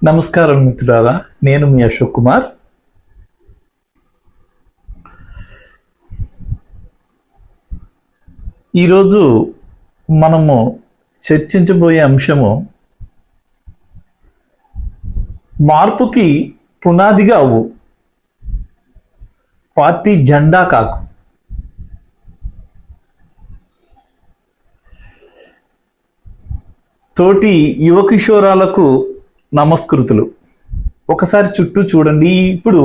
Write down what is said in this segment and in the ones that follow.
నమస్కారం మిత్రులారా, నేను మీ అశోక్ కుమార్. ఈరోజు మనము చర్చించబోయే అంశము మార్పుకి పునాదిగా అవ్వు, పార్టీ జెండా కాకు. తోటి యువ కిషోరాలకు నమస్కృతులు. ఒకసారి చుట్టూ చూడండి. ఇప్పుడు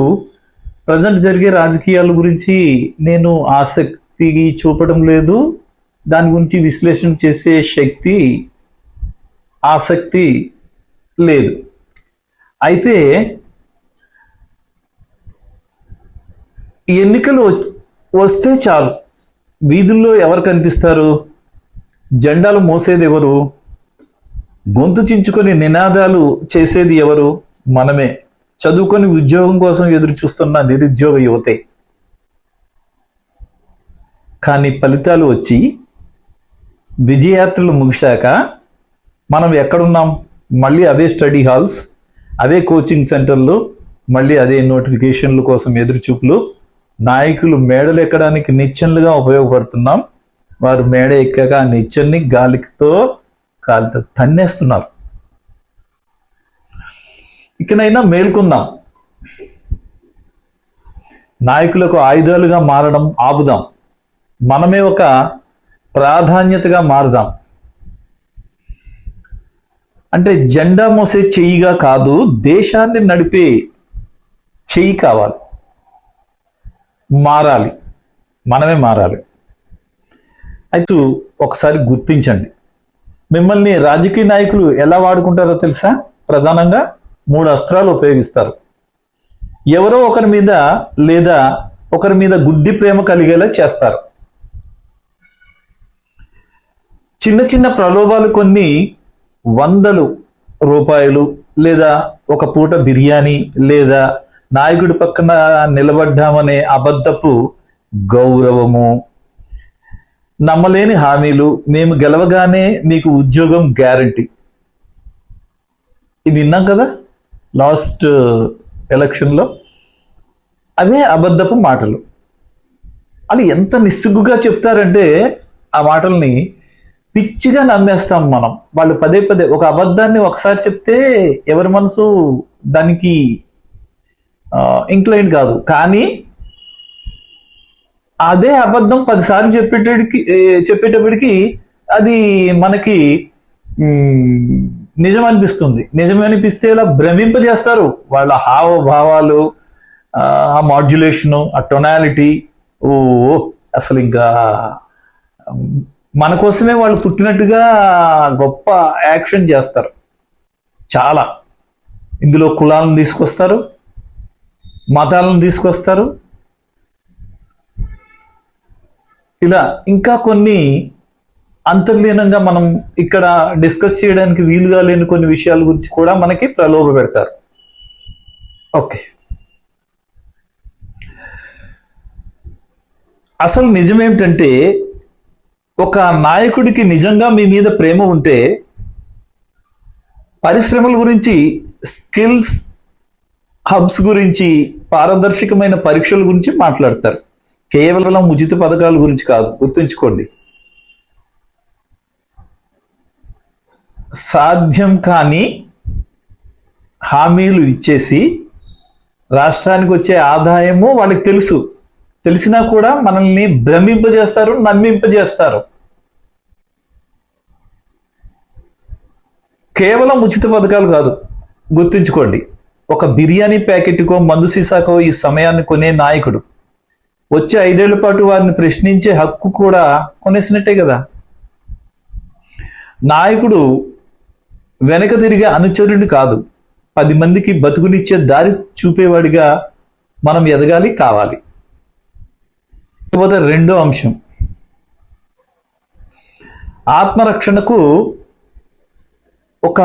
ప్రజెంట్ జరిగే రాజకీయాల గురించి నేను ఆసక్తి చూపడం లేదు. దాని గురించి విశ్లేషణ చేసే శక్తి, ఆసక్తి లేదు. అయితే ఎన్నికలు వస్తే చాలు, వీధుల్లో ఎవరు కనిపిస్తారు? జెండాలు మోసేది ఎవరు? గొంతు చించుకొని నినాదాలు చేసేది ఎవరు? మనమే. చదువుకొని ఉద్యోగం కోసం ఎదురు చూస్తున్న నిరుద్యోగ యువతే. కానీ ఫలితాలు వచ్చి విజయయాత్రలు ముగిశాక మనం ఎక్కడున్నాం? మళ్ళీ అవే స్టడీ హాల్స్, అవే కోచింగ్ సెంటర్లు, మళ్ళీ అదే నోటిఫికేషన్ల కోసం ఎదురుచూపులు. నాయకులు మేడలు ఎక్కడానికి నిచ్చెనలుగా ఉపయోగపడుతున్నాం. వారు మేడ ఎక్కాక ఆ నిచ్చెన్ని కాలితో తన్నేస్తున్నారు. ఇకనైనా మేల్కొందాం. నాయకులకు ఆయుధాలుగా మారడం ఆపుదాం. మనమే ఒక ప్రాధాన్యతగా మారుదాం. అంటే జెండా మోసే చెయ్యిగా కాదు, దేశాన్ని నడిపే చెయ్యి కావాలి. మారాలి, మనమే మారాలి. అయితే ఒకసారి గుర్తించండి, మిమ్మల్ని రాజకీయ నాయకులు ఎలా వాడుకుంటారో తెలుసా? ప్రధానంగా 3 అస్త్రాలు ఉపయోగిస్తారు. ఎవరో ఒకరి మీద లేదా ఒకరి మీద గుడ్డి ప్రేమ కలిగేలా చేస్తారు. చిన్న చిన్న ప్రలోభాలు, కొన్ని వందలు రూపాయలు, లేదా ఒక పూట బిర్యానీ, లేదా నాయకుడి పక్కన నిలబడ్డామనే అబద్ధపు గౌరవము, నమ్మలేని హామీలు, మేము గెలవగానే మీకు ఉద్యోగం గ్యారంటీ. ఇది విన్నాం కదా లాస్ట్ ఎలక్షన్లో. అవే అబద్ధపు మాటలు. అది ఎంత నిస్సిగ్గుగా చెప్తారంటే ఆ మాటల్ని పిచ్చిగా నమ్మేస్తాం మనం. వాళ్ళు పదే పదే ఒక అబద్ధాన్ని ఒకసారి చెప్తే ఎవరి మనసు దానికి ఇంక్లైన్ కాదు. కానీ అదే అబద్ధం 10 సార్లు చెప్పేటప్పటికి అది మనకి నిజం అనిపిస్తుంది. నిజం అనిపిస్తే ఇలా భ్రమింపజేస్తారు. వాళ్ళ హావభావాలు, ఆ మాడ్యులేషను, ఆ టొనాలిటీ, అసలు ఇంకా మన కోసమే వాళ్ళు పుట్టినట్టుగా గొప్ప యాక్షన్ చేస్తారు. చాలా ఇందులో కులాలను తీసుకొస్తారు, మతాలను తీసుకొస్తారు. ఇలా ఇంకా కొన్ని అంతర్లీనంగా మనం ఇక్కడ డిస్కస్ చేయడానికి వీలుగా లేని కొన్ని విషయాల గురించి కూడా మనకి ప్రలోభ పెడతారు. ఓకే, అసలు నిజమేమిటంటే, ఒక నాయకుడికి నిజంగా మీ మీద ప్రేమ ఉంటే పరిశ్రమల గురించి, స్కిల్స్ హబ్స్ గురించి, పారదర్శకమైన పరీక్షల గురించి మాట్లాడతారు. కేవలం ఉచిత పథకాల గురించి కాదు, గుర్తుంచుకోండి. సాధ్యం కాని హామీలు ఇచ్చేసి రాష్ట్రానికి వచ్చే ఆదాయము వాళ్ళకి తెలిసినా కూడా మనల్ని భ్రమింపజేస్తారు, నమ్మింపజేస్తారు. కేవలం ఉచిత పథకాలు కాదు, గుర్తుంచుకోండి. ఒక బిర్యానీ ప్యాకెట్కో, మందు సీసాకో ఈ సమయాన్ని కొనే నాయకుడు వచ్చే 5 ఏళ్ల పాటు వారిని ప్రశ్నించే హక్కు కూడా కొనేసినట్టే కదా. నాయకుడు వెనక తిరిగే అనుచరుడు కాదు, 10 మందికి బతుకునిచ్చే దారి చూపేవాడిగా మనం ఎదగాలి, కావాలి. రెండో అంశం, ఆత్మరక్షణకు ఒక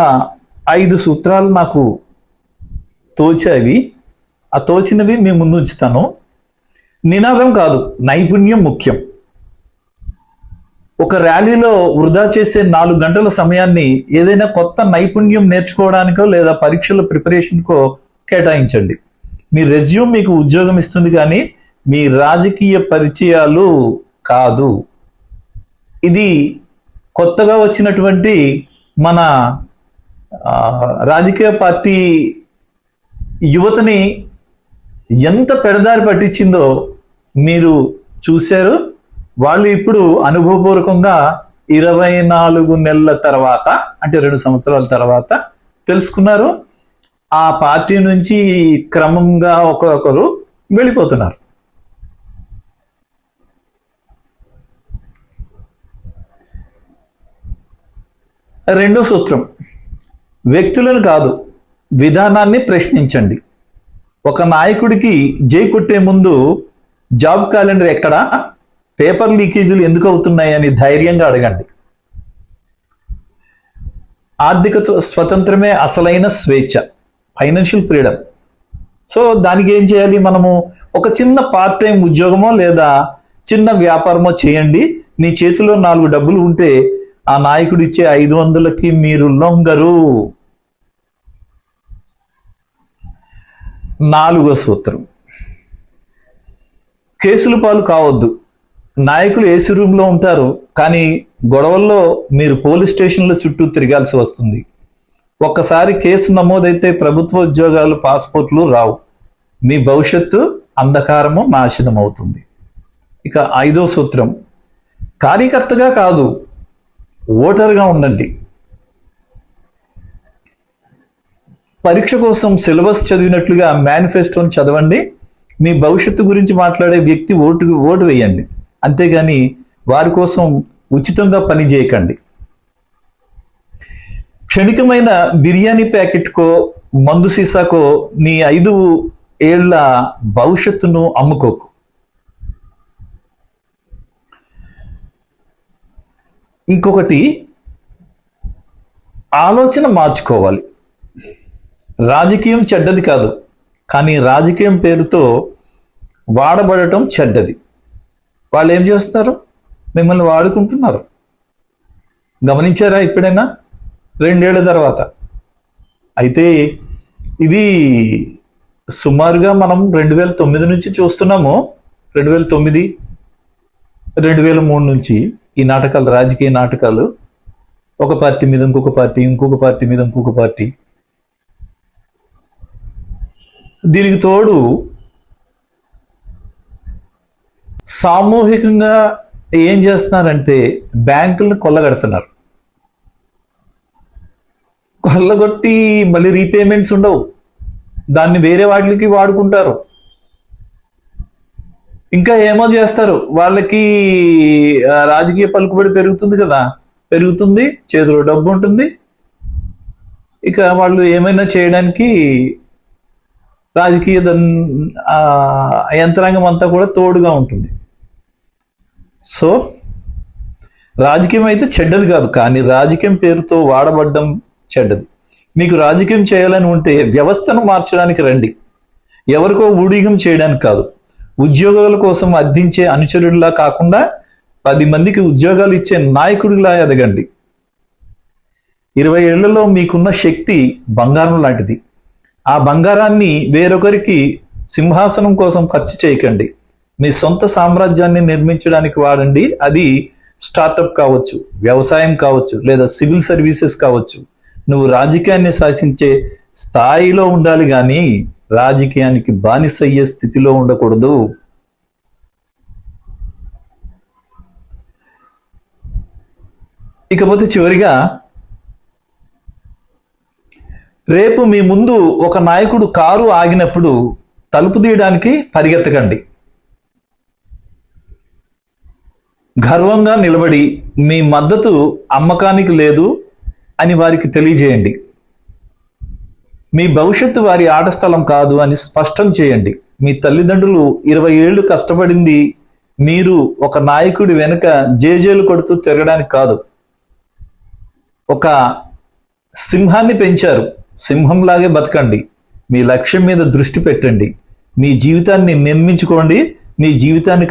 5 సూత్రాలు నాకు తోచేవి. ఆ తోచినవి మీ ముందు ఉంచుతాను. నినాదం కాదు, నైపుణ్యం ముఖ్యం. ఒక ర్యాలీలో వృధా చేసే 4 గంటల సమయాన్ని ఏదైనా కొత్త నైపుణ్యం నేర్చుకోవడానికో లేదా పరీక్షల ప్రిపరేషన్కో కేటాయించండి. మీ రెజ్యూమ్ మీకు ఉద్యోగం ఇస్తుంది, కానీ మీ రాజకీయ పరిచయాలు కాదు. ఇది కొత్తగా వచ్చినటువంటి మన రాజకీయ పార్టీ యువతని ఎంత పెడదారి పట్టించిందో మీరు చూశారు. వాళ్ళు ఇప్పుడు అనుభవపూర్వకంగా 24 నెలల తర్వాత, అంటే 2 సంవత్సరాల తర్వాత తెలుసుకున్నారు. ఆ పార్టీ నుంచి క్రమంగా ఒకరొకరు వెళ్ళిపోతున్నారు. రెండో సూత్రం, వ్యక్తులను కాదు విధానాన్ని ప్రశ్నించండి. ఒక నాయకుడికి జై కొట్టే ముందు జాబ్ క్యాలెండర్ ఎక్కడ, పేపర్ లీకేజీలు ఎందుకు అవుతున్నాయని ధైర్యంగా అడగండి. ఆర్థిక స్వతంత్రమే అసలైన స్వేచ్ఛ, ఫైనాన్షియల్ ఫ్రీడమ్. సో దానికి ఏం చేయాలి? మనము ఒక చిన్న పార్ట్ టైం ఉద్యోగమో లేదా చిన్న వ్యాపారమో చేయండి. మీ చేతిలో 4 డబ్బులు ఉంటే ఆ నాయకుడు ఇచ్చే 500కి మీరు లొంగరు. 4వ సూత్రం, కేసుల పాలు కావద్దు. నాయకులు ఏసీ రూమ్లో ఉంటారు, కానీ గొడవల్లో మీరు పోలీస్ స్టేషన్ల చుట్టూ తిరగాల్సి వస్తుంది. ఒక్కసారి కేసు నమోదైతే ప్రభుత్వ ఉద్యోగాలు, పాస్పోర్ట్లు రావు. మీ భవిష్యత్తు అంధకారము, నాశనం అవుతుంది. ఇక 5వ సూత్రం, కార్యకర్తగా కాదు ఓటర్గా ఉండండి. పరీక్ష కోసం సిలబస్ చదివినట్లుగా మేనిఫెస్టోని చదవండి. మీ భవిష్యత్తు గురించి మాట్లాడే వ్యక్తి ఓటు వేయండి, అంతేగాని వారి కోసం ఉచితంగా పని చేయకండి. క్షణికమైన బిర్యానీ ప్యాకెట్కో మందు సీసాకో నీ 5 ఏళ్ల భవిష్యత్తును అమ్ముకోకు. ఇంకొకటి, ఆలోచన మార్చుకోవాలి. రాజకీయం చెడ్డది కాదు, కానీ రాజకీయం పేరుతో వాడబడటం చెడ్డది. వాళ్ళు ఏం చేస్తారు? మిమ్మల్ని వాడుకుంటున్నారు. గమనించారా ఎప్పుడైనా? 2 ఏళ్ల తర్వాత. అయితే ఇది సుమారుగా మనం 2009 నుంచి చూస్తున్నాము. 2009, 2003 నుంచి ఈ నాటకాలు, రాజకీయ నాటకాలు. ఒక పార్టీ మీద ఇంకొక పార్టీ, ఇంకొక పార్టీ మీద ఇంకొక పార్టీ. దీనికి తోడు సామూహికంగా ఏం చేస్తున్నారంటే బ్యాంకులను కొల్లగడుతున్నారు. కొల్లగొట్టి మళ్ళీ రీపేమెంట్స్ ఉండవు, దాన్ని వేరే వాటికి వాడుకుంటారు. ఇంకా ఏమో చేస్తారు. వాళ్ళకి రాజకీయ పలుకుబడి పెరుగుతుంది కదా, పెరుగుతుంది, చేతిలో డబ్బు ఉంటుంది. ఇక వాళ్ళు ఏమైనా చేయడానికి రాజకీయ యంత్రాంగం అంతా కూడా తోడుగా ఉంటుంది. సో రాజకీయం అయితే చెడ్డది కాదు, కానీ రాజకీయం పేరుతో వాడబడ్డం చెడ్డది. మీకు రాజకీయం చేయాలని ఉంటే వ్యవస్థను మార్చడానికి రండి, ఎవరికో ఊడిగం చేయడానికి కాదు. ఉద్యోగాల కోసం అర్థించే అనుచరుడిలా కాకుండా 10 మందికి ఉద్యోగాలు ఇచ్చే నాయకుడిలా ఎదగండి. 20 ఏళ్లలో మీకున్న శక్తి బంగారం లాంటిది. ఆ బంగారాన్ని వేరొకరికి సింహాసనం కోసం ఖర్చు చేయకండి. మీ సొంత సామ్రాజ్యాన్ని నిర్మించడానికి వాడండి. అది స్టార్టప్ కావచ్చు, వ్యవసాయం కావచ్చు, లేదా సివిల్ సర్వీసెస్ కావచ్చు. నువ్వు రాజకీయాన్ని శాసించే స్థాయిలో ఉండాలి, కానీ రాజకీయానికి బానిసయ్యే స్థితిలో ఉండకూడదు. ఇకపోతే చివరిగా, రేపు మీ ముందు ఒక నాయకుడు కారు ఆగినప్పుడు తలుపు తీయడానికి పరిగెత్తకండి. గర్వంగా నిలబడి మీ మద్దతు అమ్మకానికి లేదు అని వారికి తెలియజేయండి. మీ భవిష్యత్తు వారి ఆట స్థలం కాదు అని స్పష్టం చేయండి. మీ తల్లిదండ్రులు 20 ఏళ్ళు కష్టపడింది మీరు ఒక నాయకుడి వెనుక జేజేలు కొడుతూ తిరగడానికి కాదు. ఒక సింహాన్ని పెంచారు, సింహంలాగే బతకండి. మీ లక్ష్యం మీద దృష్టి పెట్టండి. మీ జీవితాన్ని నిర్మించుకోండి. మీ జీవితాన్ని